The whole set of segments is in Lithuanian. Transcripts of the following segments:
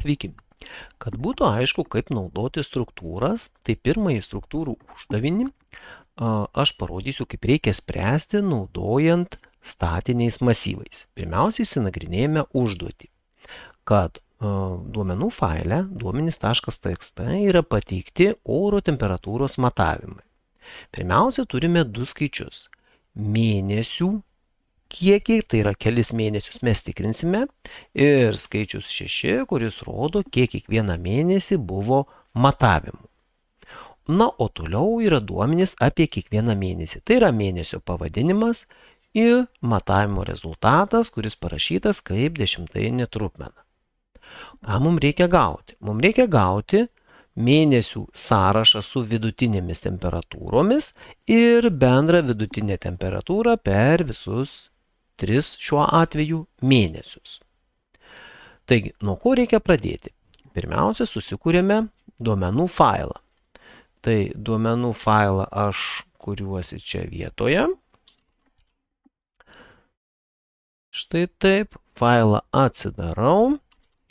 Sveiki. Kad būtų aišku, kaip naudoti struktūras, tai pirmąjį struktūrų uždavinį aš parodysiu, kaip reikia spręsti naudojant statiniais masyvais. Pirmiausiai išsinagrinėjame užduotį, kad duomenų faile duomenys.txt yra pateikti oro temperatūros matavimai. Pirmiausia, turime du skaičius. Mėnesių kiekį, tai yra kelis mėnesius mes tikrinsime, ir skaičius 6, kuris rodo, kiek kiekvieną mėnesį buvo matavimų. Na, o toliau yra duomenys apie kiekvieną mėnesį. Tai yra mėnesio pavadinimas ir matavimo rezultatas, kuris parašytas kaip dešimtainė trupmena. Ką mums reikia gauti? Mums reikia gauti mėnesių sąrašą su vidutinėmis temperatūromis ir bendrą vidutinę temperatūrą per visus 3 šiuo atveju mėnesius. Taigi, nuo ko reikia pradėti? Pirmiausia, susikūrėme duomenų failą. Tai duomenų failą aš kuriuosi čia vietoje. Štai taip, failą atsidarau.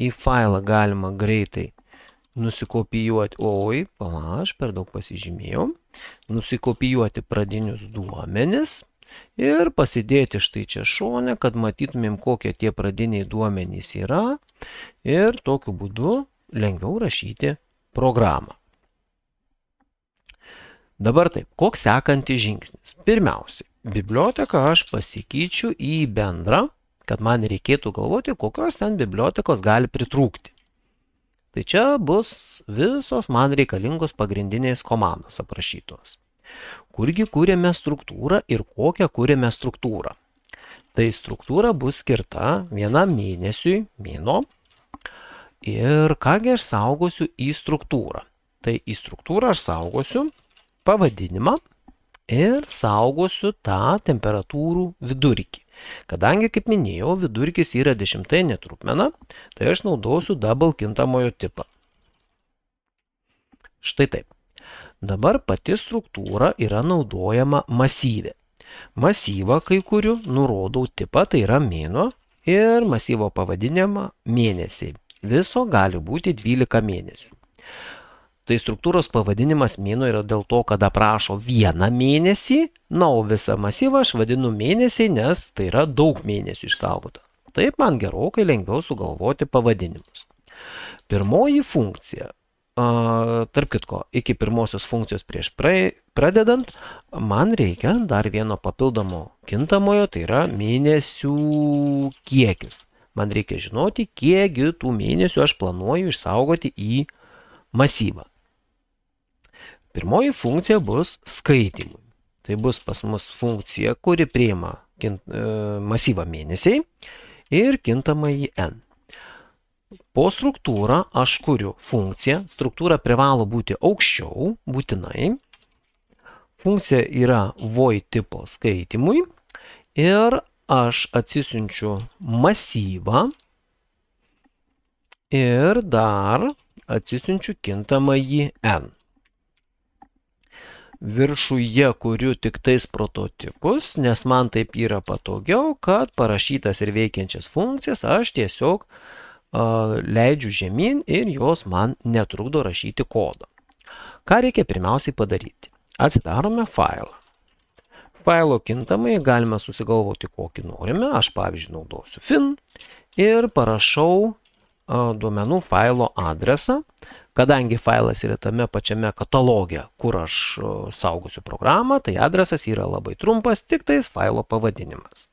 Į failą galima greitai nusikopijuoti, aš per daug pasižymėjau, nusikopijuoti pradinius duomenis ir pasidėti štai čia šone, kad matytumėm, kokie tie pradiniai duomenys yra, ir tokiu būdu lengviau rašyti programą. Dabar taip, koks sekantis žingsnis? Pirmiausiai, biblioteką aš pasikeičiu į bendrą, kad man reikėtų galvoti, kokios ten bibliotekos gali pritrūkti. Tai čia bus visos man reikalingos pagrindinės komandos aprašytos. Kurgi kūrėme struktūrą ir kokią kūrėme struktūrą? Tai struktūra bus skirta vienam mėnesiui, mėno, ir kągi aš saugosiu į struktūrą? Tai į struktūrą aš saugosiu pavadinimą ir saugosiu tą temperatūrų vidurkį. Kadangi, kaip minėjau, vidurkis yra dešimtainė trupmena, tai aš naudosiu double kintamojo tipą. Štai taip. Dabar pati struktūra yra naudojama masyve. Masyvą, kai kuriu, nurodau tipą, tai yra mėnuo, ir masyvo pavadinimą mėnesiai. Viso gali būti 12 mėnesių. Tai struktūros pavadinimas mėnuo yra dėl to, kad aprašo vieną mėnesį, na, o visą masyvą aš vadinu mėnesiai, nes tai yra daug mėnesių išsaugota. Taip man gerokai lengviau sugalvoti pavadinimus. Pirmoji funkcija. Tarp kitko, iki pirmosios funkcijos prieš pradedant, man reikia dar vieno papildomo kintamojo, tai yra mėnesių kiekis. Man reikia žinoti, kiekgi tų mėnesių aš planuoju išsaugoti į masyvą. Pirmoji funkcija bus skaitimui. Tai bus pas mus funkcija, kuri priima masyvą mėnesiai ir kintamąjį n. Po struktūrą aš kuriu funkciją. Struktūra privalo būti aukščiau, būtinai. Funkcija yra void tipo skaitimui ir aš atsisiunčiu masyvą ir dar atsisiunčiu kintamąjį n. Viršuje kuriu tik tais prototipus, nes man taip yra patogiau, kad parašytas ir veikiančias funkcijas aš tiesiog leidžiu žemyn ir jos man netrukdo rašyti kodą. Ką reikia pirmiausiai padaryti? Atsidarome failą. Failo kintamai galime susigalvoti, kokį norime. Aš, pavyzdžiui, naudosiu fin ir parašau duomenų failo adresą. Kadangi failas yra tame pačiame kataloge, kur aš saugosiu programą, tai adresas yra labai trumpas, tik tais failo pavadinimas.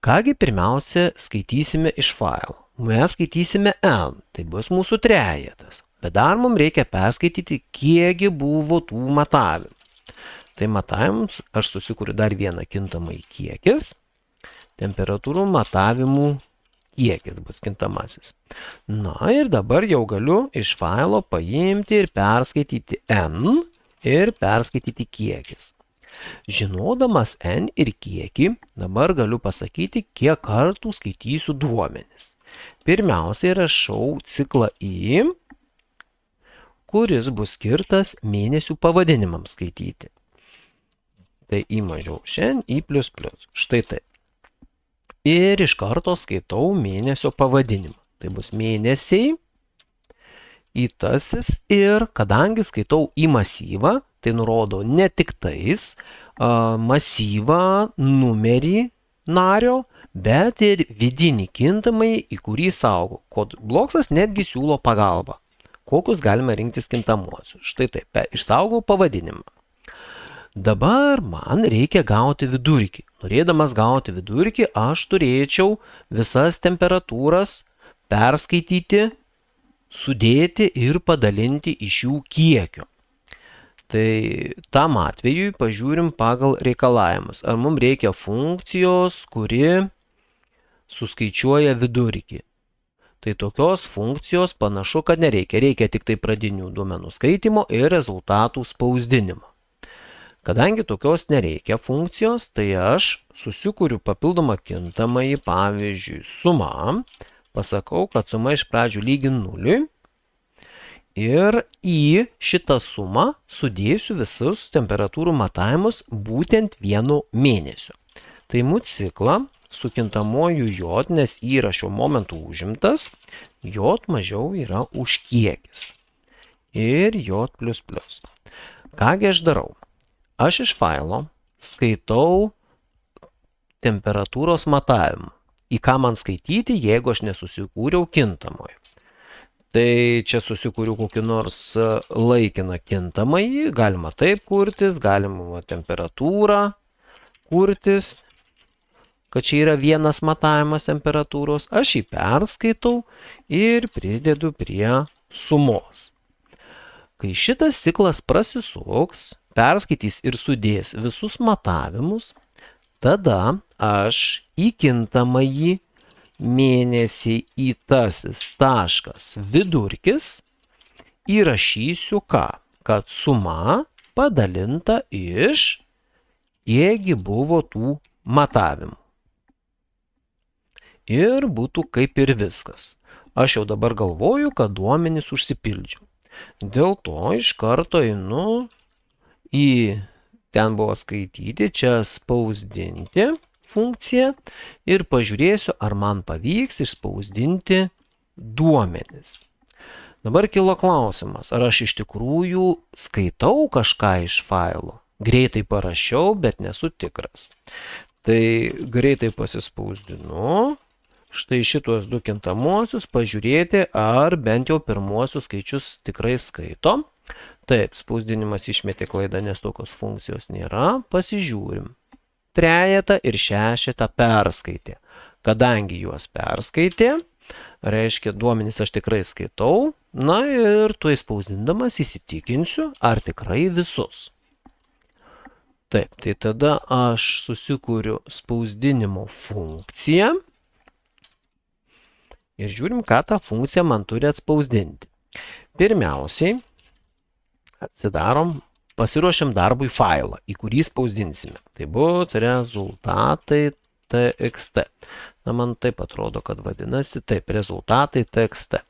Kągi pirmiausia skaitysime iš failo? Mes skaitysime n, tai bus mūsų trejetas. Bet dar mums reikia perskaityti, kiekgi buvo tų matavimų. Tai matavimams aš susikuriu dar vieną kintamąjį kiekis. Temperatūrų matavimų kiekis bus kintamasis. Na ir dabar jau galiu iš failo paimti ir perskaityti n ir perskaityti kiekis. Žinodamas n ir kiekį, dabar galiu pasakyti, kiek kartų skaitysiu duomenis. Pirmiausiai rašau ciklą i, kuris bus skirtas mėnesių pavadinimams skaityti. Tai i mažiau šiandien, i ++. Štai taip. Ir iš karto skaitau mėnesio pavadinimą. Tai bus mėnesiai, įtasis ir kadangi skaitau į masyvą, tai nurodo ne tik tais masyvą, numerį nario, bet ir vidinį kintamąjį, į kurį saugo. CodeBlocks'as netgi siūlo pagalbą. Kokius galime rinktis kintamuosius. Štai taip, išsaugau pavadinimą. Dabar man reikia gauti vidurkį. Norėdamas gauti vidurkį, aš turėčiau visas temperatūras perskaityti, sudėti ir padalinti iš jų kiekio. Tai tam atveju pažiūrim pagal reikalavimus. Ar mums reikia funkcijos, kuri suskaičiuoja vidurkį. Tai tokios funkcijos panašu, kad nereikia. Reikia tik tai pradinių duomenų skaitimo ir rezultatų spausdinimo. Kadangi tokios nereikia funkcijos, tai aš susikuriu papildomą kintamąjį, pavyzdžiui, suma. Pasakau, kad suma iš pradžių lygi 0. Ir į šitą sumą sudėsiu visus temperatūrų matavimus būtent vienu mėnesiu. Tai imu ciklą su kintamuoju j, nes yra šiuo momentu užimtas, j mažiau yra už kiekis. Ir j++. Kągi aš darau? Aš iš failo skaitau temperatūros matavimą. Į ką man skaityti, jeigu aš nesusikūriau kintamojo. Tai čia susikūriu kokį nors laikiną kintamąjį, galima taip kurtis, galima temperatūrą kurtis, kad čia yra vienas matavimas temperatūros. Aš jį perskaitau ir pridedu prie sumos. Kai šitas ciklas prasisuks, perskaitys ir sudės visus matavimus, tada aš į kintamąjį mėnesį įtasis taškas vidurkis įrašysiu ką? Kad suma padalinta iš kiekgi buvo tų matavimų. Ir būtų kaip ir viskas. Aš jau dabar galvoju, kad duomenys užsipildžiau. Dėl to iš karto einu į ten buvo skaityti, čia spausdinti funkciją ir pažiūrėsiu, ar man pavyks išspausdinti duomenis. Dabar kilo klausimas, ar aš iš tikrųjų skaitau kažką iš failo. Greitai parašiau, bet nesu tikras. Tai greitai pasispausdinu. Štai šitos du kintamuosius pažiūrėti, ar bent jau pirmuosius skaičius tikrai skaito. Taip, spausdinimas išmetė klaidą, nes tokios funkcijos nėra. Pasižiūrim. 3 ir 6 perskaitė. Kadangi juos perskaitė, reiškia duomenys aš tikrai skaitau. Na ir tuo spausdindamas įsitikinsiu, ar tikrai visus. Taip, tai tada aš susikūriu spausdinimo funkciją. Ir žiūrim, ką ta funkcija man turi atspausdinti. Pirmiausiai, atsidarom, pasiruošiam darbui failą, į kurį spausdinsime. Tai bus rezultatai txt. Na, man taip atrodo, kad vadinasi, taip, rezultatai txt.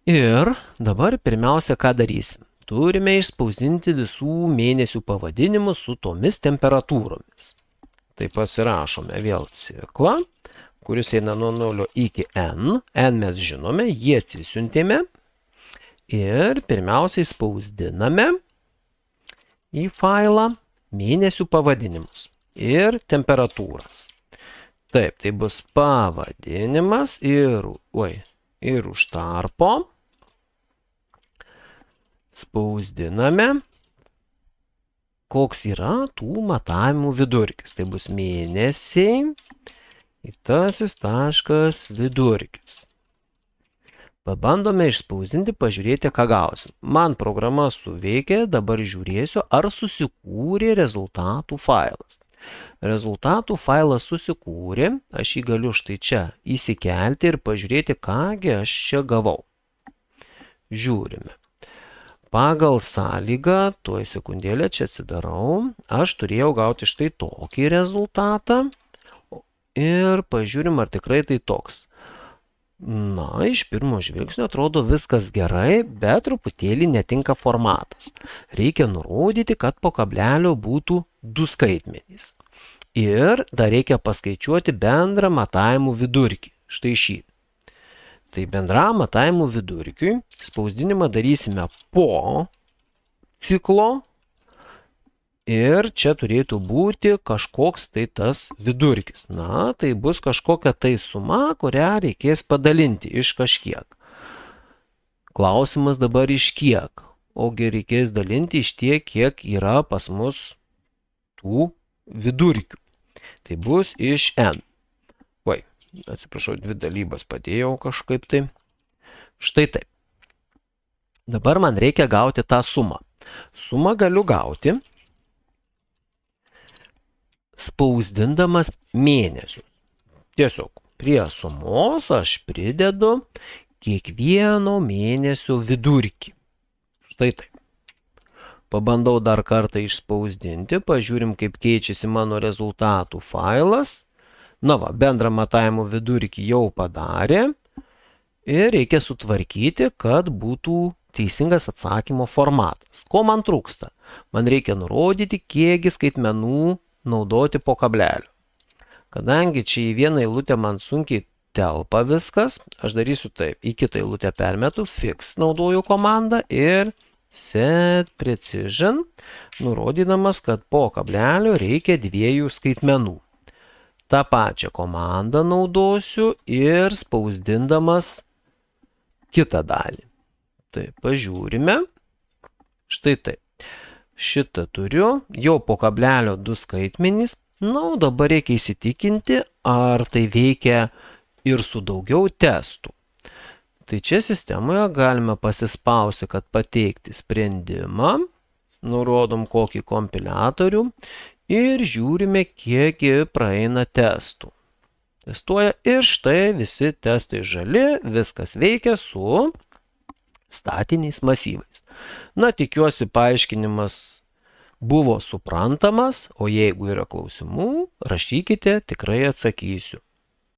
Ir dabar pirmiausia, ką darysim. Turime išspausdinti visų mėnesių pavadinimus su tomis temperatūromis. Tai pasirašome vėl ciklą, kuris eina nuo 0 iki n. N mes žinome, jį atsisiuntėme. Ir pirmiausiai spausdiname į failą mėnesių pavadinimus ir temperatūras. Taip, tai bus pavadinimas ir už tarpo. Spausdiname, koks yra tų matavimų vidurkis. Tai bus mėnesiai, įtasis taškas vidurkis. Pabandome išspausdinti, pažiūrėti, ką gausim. Man programa suveikė, dabar žiūrėsiu, ar susikūrė rezultatų failas. Rezultatų failas susikūrė, aš jį galiu štai čia įsikelti ir pažiūrėti, kągi aš čia gavau. Žiūrime. Pagal sąlygą, tuoj sekundėlę čia atsidarau, aš turėjau gauti štai tokį rezultatą ir pažiūrim, ar tikrai tai toks. Na, iš pirmo žvilgsnio atrodo viskas gerai, bet truputėlį netinka formatas. Reikia nurodyti, kad po kablelio būtų 2 skaitmenys. Ir dar reikia paskaičiuoti bendrą matavimų vidurkį. štai šį. Tai bendram matavimų vidurkiui spausdinimą darysime po ciklo ir čia turėtų būti kažkoks tai tas vidurkis. Na, tai bus kažkokia tai suma, kurią reikės padalinti iš kažkiek. Klausimas dabar iš kiek? Ogi reikės dalinti iš tiek, kiek yra pas mus tų vidurkių. Tai bus iš n. Atsiprašau, dvi dalybas padėjau kažkaip tai. Štai taip. Dabar man reikia gauti tą sumą. Sumą galiu gauti spausdindamas mėnesius. Tiesiog prie sumos aš pridedu kiekvieno mėnesio vidurkį. Štai taip. Pabandau dar kartą išspausdinti, pažiūrim, kaip keičiasi mano rezultatų failas. Na va, bendrą matavimų vidurkį jau padarė ir reikia sutvarkyti, kad būtų teisingas atsakymo formatas. Ko man trūksta? Man reikia nurodyti, kiekgi skaitmenų naudoti po kablelio. Kadangi čia į vieną eilutę man sunkiai telpa viskas, aš darysiu taip. Į kitą eilutę permetu, fix naudoju komandą ir set precision, nurodydamas, kad po kablelio reikia 2 skaitmenų. Ta pačią komandą naudosiu ir spausdindamas kitą dalį. Tai pažiūrime. Štai taip. Šitą turiu, jau po kablelio 2 skaitmenys. Na, dabar reikia įsitikinti, ar tai veikia ir su daugiau testų. Tai čia sistemoje galime pasispausti, kad pateikti sprendimą. Nurodom kokį kompiliatorių. Ir žiūrime, kiek praeina testų. Testuoja ir štai visi testai žali, viskas veikia su statiniais masyvais. Na, tikiuosi paaiškinimas buvo suprantamas, o jeigu yra klausimų, rašykite, tikrai atsakysiu.